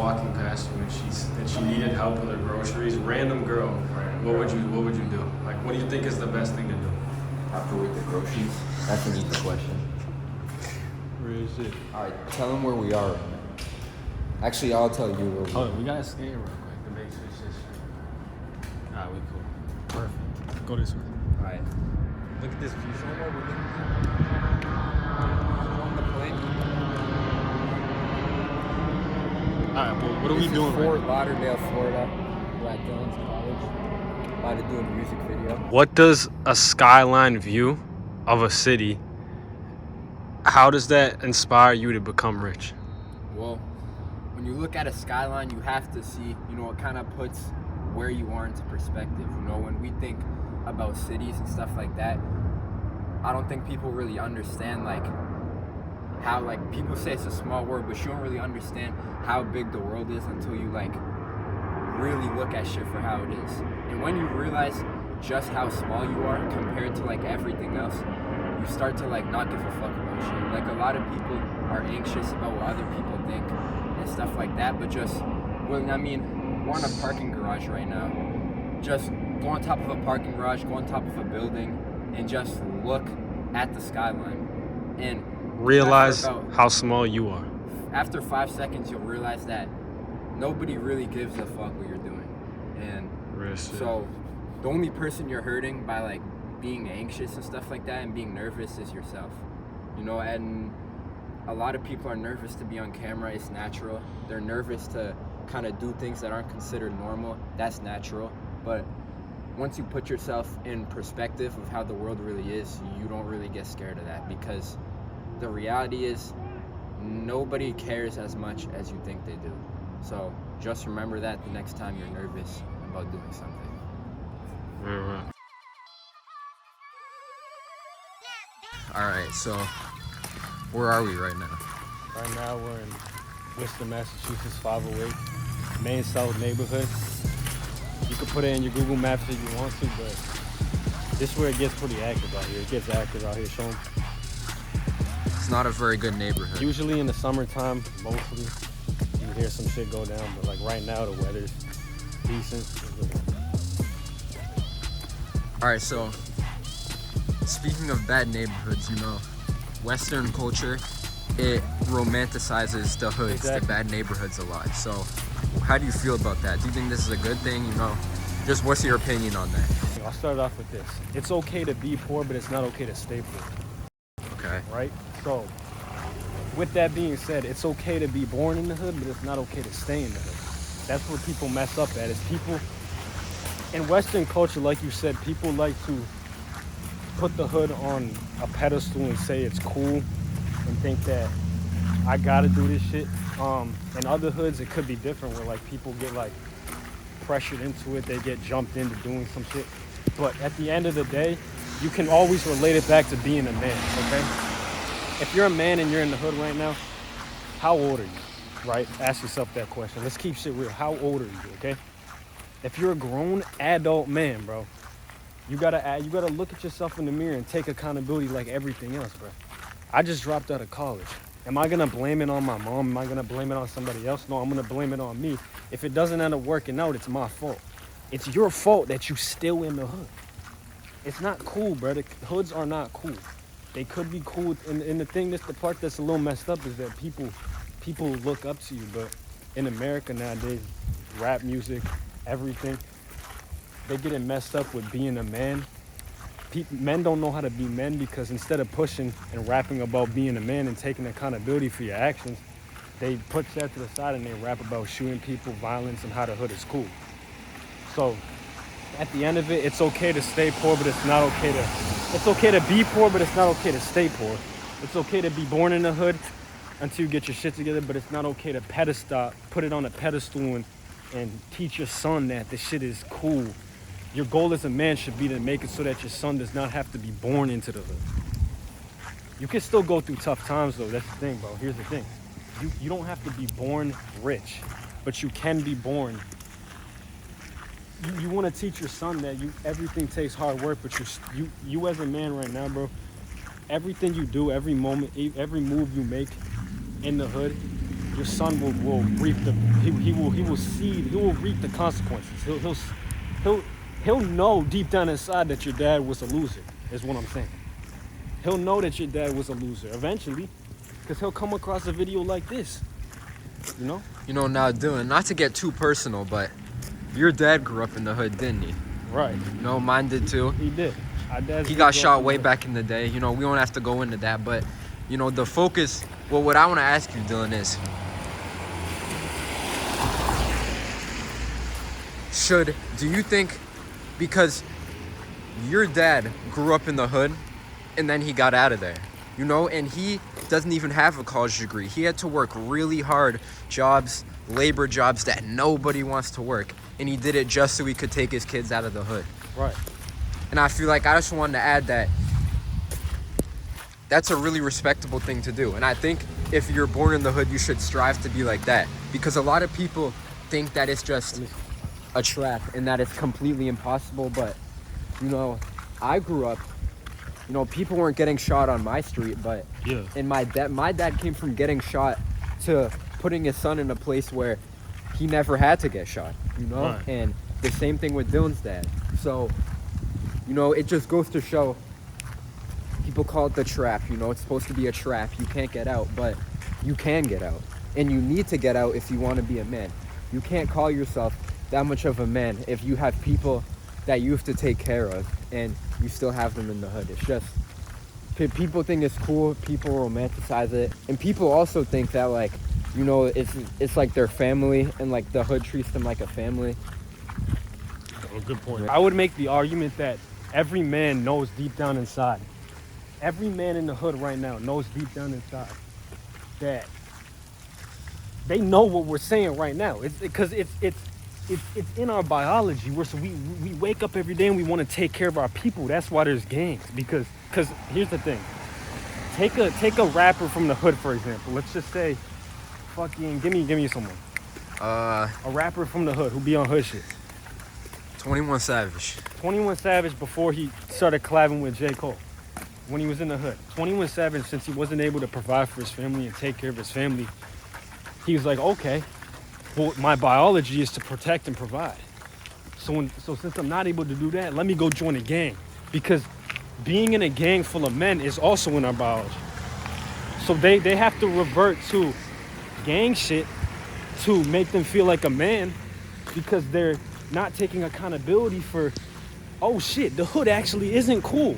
walking past you and she needed help with her groceries, random girl, what would you do? Like, what do you think is the best thing to do? Help her with the groceries. That's an easy question. Where is it? All right, tell them where we are right now. Actually, I'll tell you where we are. Oh, we gotta scan real quick to make sure shit's straight. Alright, we cool. Perfect. Go this way. All right. Look at this view. Show them where we're looking at. On the plane. Alright, well, what are we doing Fort right now? Lauderdale, Florida. We're at Dillon's College. About to do a music video. What does a skyline view of a city, how does that inspire you to become rich? Well, when you look at a skyline, you have to see, it kind of puts where you are into perspective. When we think about cities and stuff like that, I don't think people really understand, how, people say it's a small world, but you don't really understand how big the world is until you, really look at shit for how it is. And when you realize just how small you are compared to, everything else, you start to, not give a fuck about shit. A lot of people are anxious about what other people think and stuff like that, but we're in a parking garage right now. Just go on top of a parking garage, go on top of a building, and just look at the skyline. And Realize how small you are. after 5 seconds, you'll realize that nobody really gives a fuck what you're doing. And so the only person you're hurting by being anxious and stuff like that and being nervous is yourself. And a lot of people are nervous to be on camera. It's natural. They're nervous to kind of do things that aren't considered normal. That's natural. But once you put yourself in perspective of how the world really is, you don't really get scared of that, because the reality is nobody cares as much as you think they do. So just remember that the next time you're nervous about doing something. Right. All right, so where are we right now? Right now we're in Worcester, Massachusetts, 508, Main South neighborhood. You can put it in your Google Maps if you want to, but this is where it gets pretty active out here. It gets active out here, show 'em. It's not a very good neighborhood. Usually in the summertime, mostly, you hear some shit go down, but right now the weather's decent. All right, so speaking of bad neighborhoods, Western culture, it romanticizes the hoods, Exactly. the bad neighborhoods a lot. So how do you feel about that? Do you think this is a good thing? Just what's your opinion on that? I'll start off with this. It's okay to be poor, but it's not okay to stay poor, Okay. right? So with that being said, it's okay to be born in the hood, but it's not okay to stay in the hood. That's where people mess up at, is people in Western culture, like you said, people like to put the hood on a pedestal and say it's cool and think that I gotta do this shit. In other hoods, it could be different, where people get pressured into it, they get jumped into doing some shit. But at the end of the day, you can always relate it back to being a man, okay? If you're a man and you're in the hood right now, how old are you, right? Ask yourself that question. Let's keep shit real. How old are you, okay? If you're a grown adult man, bro, you gotta look at yourself in the mirror and take accountability like everything else, bro. I just dropped out of college. Am I gonna blame it on my mom? Am I gonna blame it on somebody else? No, I'm gonna blame it on me. If it doesn't end up working out, it's my fault. It's your fault that you still in the hood. It's not cool, bro. The hoods are not cool. They could be cool, and the part that's a little messed up is that people look up to you, but in America nowadays, rap music, everything, they get it messed up with being a man. Men don't know how to be men, because instead of pushing and rapping about being a man and taking accountability for your actions, they put that to the side and they rap about shooting people, violence, and how the hood is cool. So at the end of it, it's okay to stay poor, but it's not okay to... It's okay to be poor, but it's not okay to stay poor. It's okay to be born in the hood until you get your shit together, but it's not okay to put it on a pedestal and teach your son that this shit is cool. Your goal as a man should be to make it so that your son does not have to be born into the hood. You can still go through tough times, though. That's the thing, bro. Here's the thing. You don't have to be born rich, but you can be born. You want to teach your son that everything takes hard work, but you as a man right now, bro, everything you do, every moment, every move you make in the hood, your son will reap the he will reap the consequences. He'll know deep down inside that your dad was a loser. Is what I'm saying. He'll know that your dad was a loser eventually, because he'll come across a video like this. You know? You know, now Dylan, not to get too personal, but your dad grew up in the hood, didn't he? Right. No, mine did too. He did. Our dads He did got grow shot up in way the- back in the day. You know, we don't have to go into that, but you know, the focus. Well, what I want to ask you, Dylan, is do you think, because your dad grew up in the hood and then he got out of there, you know, and he doesn't even have a college degree. He had to work really hard jobs, labor jobs that nobody wants to work, and he did it just so he could take his kids out of the hood. Right. And I feel like I just wanted to add that that's a really respectable thing to do. And I think if you're born in the hood, you should strive to be like that. Because a lot of people think that it's just a trap and that it's completely impossible. But, you know, I grew up, you know, people weren't getting shot on my street, but Yeah. and my dad came from getting shot to putting his son in a place where he never had to get shot, you know? Right. And the same thing with Dylan's dad. So, you know, it just goes to show, people call it the trap, you know, it's supposed to be a trap. You can't get out, but you can get out. And you need to get out if you want to be a man. You can't call yourself that much of a man if you have people that you have to take care of and you still have them in the hood. It's just, people think it's cool, people romanticize it, and people also think that, like, you know, it's like their family, and like the hood treats them like a family. Oh, good point. I would make the argument that every man knows deep down inside, every man in the hood right now knows deep down inside that they know what we're saying right now. It's because it's in our biology. We wake up every day and we want to take care of our people. That's why there's gangs. Because here's the thing. Take a rapper from the hood, for example. Let's just say, fucking give me someone. A rapper from the hood who be on hood shit. 21 Savage. 21 Savage before he started collabing with J. Cole. When he was in the hood. 21 Savage, since he wasn't able to provide for his family and take care of his family, he was like, okay, well, my biology is to protect and provide. So since I'm not able to do that, let me go join a gang. Because being in a gang full of men is also in our biology. So they have to revert to gang shit to make them feel like a man, because they're not taking accountability for, oh shit, the hood actually isn't cool.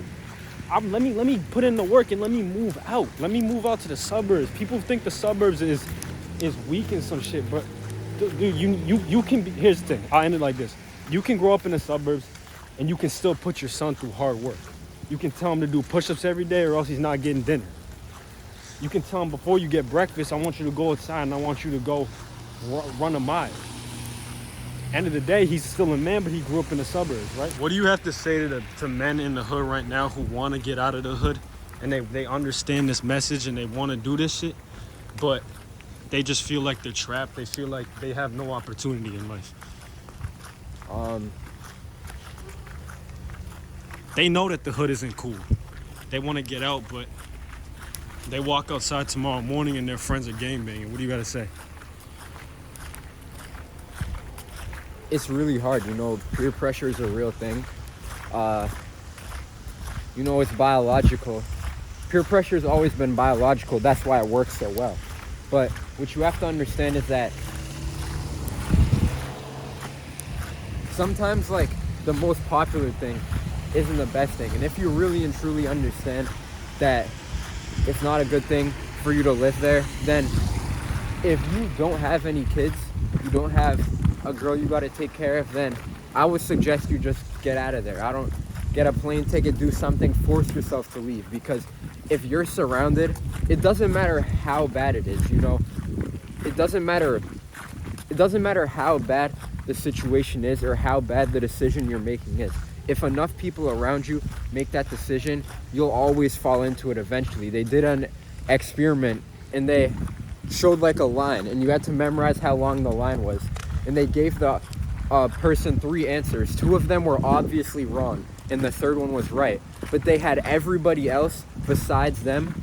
Let me put in the work and let me move out. Let me move out to the suburbs. People think the suburbs is weak and some shit, but dude, you can be. Here's the thing. I'll end it like this. You can grow up in the suburbs and you can still put your son through hard work. You can tell him to do push-ups every day or else he's not getting dinner. You can tell him, before you get breakfast, I want you to go outside and I want you to go run a mile. End of the day, he's still a man, but he grew up in the suburbs, right? What do you have to say to men in the hood right now who want to get out of the hood and they understand this message and they want to do this shit, but they just feel like they're trapped? They feel like they have no opportunity in life. They know that the hood isn't cool. They want to get out, but they walk outside tomorrow morning and their friends are gangbanging. What do you got to say? It's really hard, you know. Peer pressure is a real thing. You know, it's biological. Peer pressure has always been biological. That's why it works so well. But what you have to understand is that sometimes, like, the most popular thing isn't the best thing. And if you really and truly understand that it's not a good thing for you to live there, then if you don't have any kids, you don't have a girl you got to take care of, then I would suggest you just get out of there. I don't get a plane ticket, do something, force yourself to leave. Because if you're surrounded, it doesn't matter how bad it is, you know. It doesn't matter how bad the situation is or how bad the decision you're making is. If enough people around you make that decision, you'll always fall into it eventually. They did an experiment and they showed like a line and you had to memorize how long the line was. And they gave the person 3 answers. 2 of them were obviously wrong and the third one was right. But they had everybody else besides them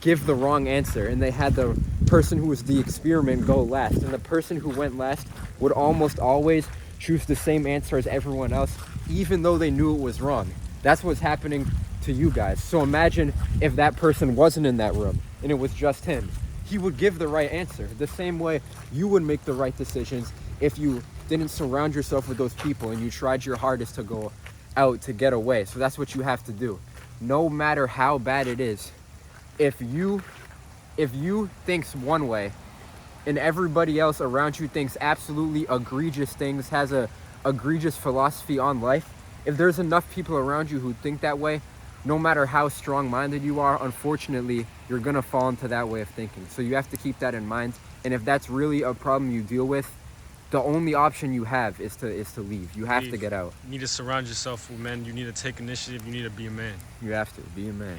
give the wrong answer, and they had the person who was the experiment go last, and the person who went last would almost always choose the same answer as everyone else, even though they knew it was wrong. That's what's happening to you guys. So imagine if that person wasn't in that room and it was just him. He would give the right answer. The same way you would make the right decisions if you didn't surround yourself with those people and you tried your hardest to go out to get away. So that's what you have to do. No matter how bad it is, if you thinks one way and everybody else around you thinks absolutely egregious things, has a egregious philosophy on life, if there's enough people around you who think that way, no matter how strong-minded you are, unfortunately, you're gonna fall into that way of thinking. So you have to keep that in mind. And if that's really a problem you deal with, the only option you have is to leave. You have to get out. You need to surround yourself with men. You need to take initiative. You need to be a man. You have to be a man.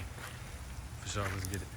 For sure, let's get it.